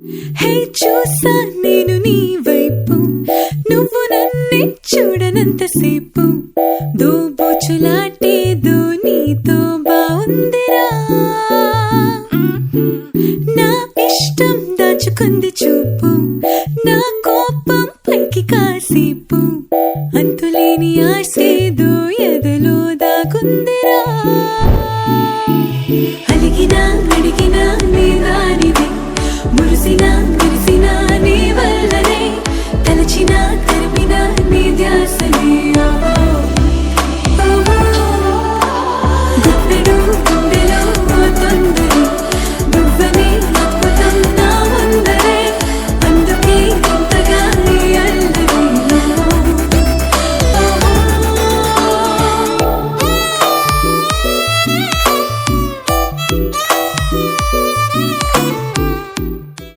హే చూసా నేను నీ వైపు, నువ్వు నన్నే చూడనంతసేపు, దోబూచులాటేదో నీతో బావుందిరా. నా ఇష్టం దాచుకుంది చూపు, నా కోపం పైకి కాసేపు, అంతులేని ఆశేదో ఎదలో దాగుందిరా. అలిగినా అడిగినా నీ దారిదే, మురిసినా